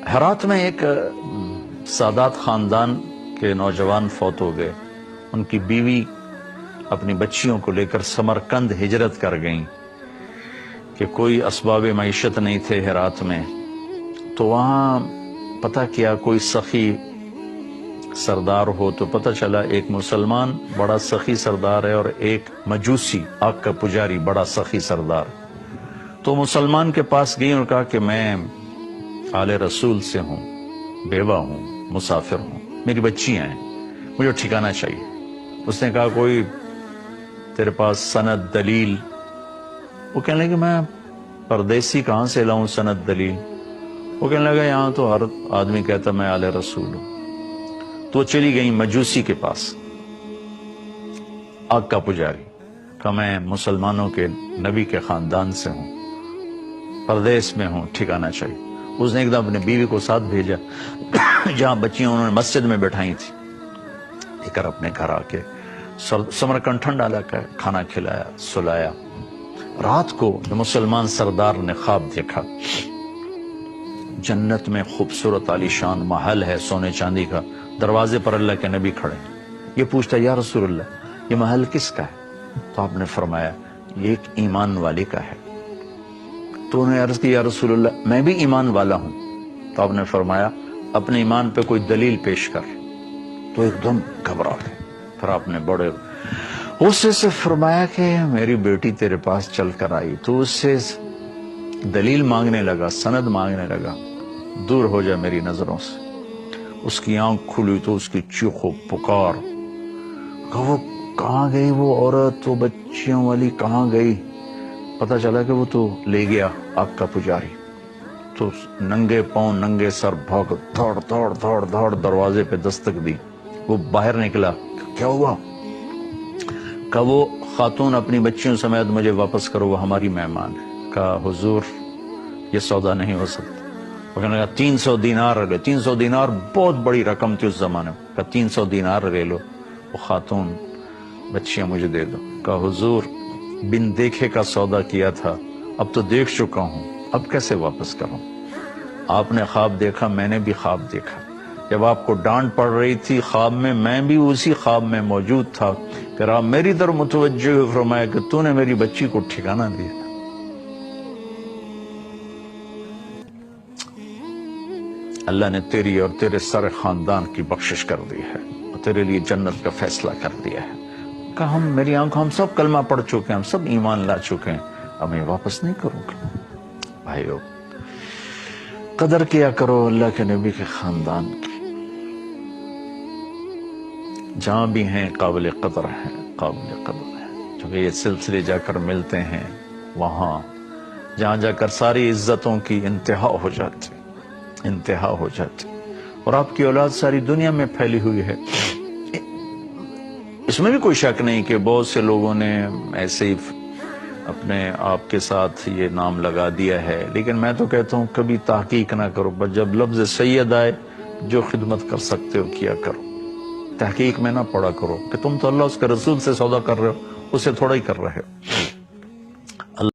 ہرات میں ایک سادات خاندان کے نوجوان فوت ہو گئے. ان کی بیوی اپنی بچیوں کو لے کر سمرقند ہجرت کر گئیں کہ کوئی اسباب معیشت نہیں تھے ہرات میں. تو وہاں پتہ کیا کوئی سخی سردار ہو، تو پتہ چلا ایک مسلمان بڑا سخی سردار ہے اور ایک مجوسی آگ کا پجاری بڑا سخی سردار. تو مسلمان کے پاس گئی اور کہا کہ میں آل رسول سے ہوں، بیوہ ہوں، مسافر ہوں، میری بچیاں ہیں، مجھے ٹھکانہ چاہیے. اس نے کہا کوئی تیرے پاس سند دلیل؟ وہ کہنے لگے میں پردیسی کہاں سے لاؤں سند دلیل؟ وہ کہنے لگا یہاں تو ہر آدمی کہتا میں آل رسول ہوں. تو چلی گئی مجوسی کے پاس، آگ کا پجاری، کہ میں مسلمانوں کے نبی کے خاندان سے ہوں، پردیس میں ہوں، ٹھکانہ چاہیے. اس نے ایک دم اپنے بیوی کو ساتھ بھیجا جہاں بچیاں انہوں نے مسجد میں بٹھائی تھی، لے کر اپنے گھر آ کے سمرقند ٹھنڈا علاقہ ہے، کھانا کھلایا، سلایا. رات کو مسلمان سردار نے خواب دیکھا، جنت میں خوبصورت عالیشان محل ہے سونے چاندی کا، دروازے پر اللہ کے نبی کھڑے. یہ پوچھتا یا رسول اللہ یہ محل کس کا ہے؟ تو آپ نے فرمایا یہ ایک ایمان والے کا ہے. تو انہوں نے عرض کی یا رسول اللہ میں بھی ایمان والا ہوں. تو آپ نے فرمایا اپنے ایمان پہ کوئی دلیل پیش کر. تو ایک دم گھبرا گئے. پھر آپ نے بڑے غصے سے فرمایا کہ میری بیٹی تیرے پاس چل کر آئی، تو اس سے دلیل مانگنے لگا، سند مانگنے لگا، دور ہو جائے میری نظروں سے. اس کی آنکھ کھلی تو اس کی چیخ و پکار، کہ وہ کہاں گئی وہ عورت، وہ بچیوں والی کہاں گئی؟ پتہ چلا کہ وہ تو لے گیا آگ کا پجاری. تو ننگے پاؤں ننگے سر بھاگ دوڑ دوڑ دوڑ دوڑ دروازے پہ دستک دی. وہ باہر نکلا، کیا ہوا؟ کہ وہ خاتون اپنی بچیوں سمیت مجھے واپس کرو، وہ ہماری مہمان ہے. کہا حضور یہ سودا نہیں ہو سکتا. وہ کہنے لگا 300 دینار لے. 300 دینار بہت بڑی رقم تھی اس زمانے میں. کہا 300 دینار لے لو، وہ خاتون بچیاں مجھے دے دو. کہا حضور بن دیکھے کا سودا کیا تھا، اب تو دیکھ چکا ہوں، اب کیسے واپس کروں؟ آپ نے خواب دیکھا، میں نے بھی خواب دیکھا. جب آپ کو ڈانٹ پڑ رہی تھی خواب میں بھی اسی خواب میں موجود تھا. پھر آپ میری طرف متوجہ ہوئے، فرمایا کہ تو نے میری بچی کو ٹھکانہ دیا. اللہ نے تیری اور تیرے سارے خاندان کی بخشش کر دی ہے اور تیرے لیے جنت کا فیصلہ کر دیا ہے. کہ میری آنکھوں ہم سب کلمہ پڑھ چکے ہیں، ہم سب ایمان لا چکے ہیں، اب میں واپس نہیں کروں گا. بھائیو قدر کیا کرو اللہ کے نبی کے خاندان کی. جہاں بھی ہیں قابل قدر ہیں، قابل قدر ہیں. کیونکہ یہ سلسلے جا کر ملتے ہیں وہاں جہاں جا کر ساری عزتوں کی انتہا ہو جاتی، انتہا ہو جاتی. اور آپ کی اولاد ساری دنیا میں پھیلی ہوئی ہے. اس میں بھی کوئی شک نہیں کہ بہت سے لوگوں نے ایسے ہی اپنے آپ کے ساتھ یہ نام لگا دیا ہے. لیکن میں تو کہتا ہوں کبھی تحقیق نہ کرو، بس جب لفظ سید آئے جو خدمت کر سکتے ہو کیا کرو. تحقیق میں نہ پڑا کرو کہ تم تو اللہ اس کے رسول سے سودا کر رہے ہو، اسے تھوڑا ہی کر رہے ہو.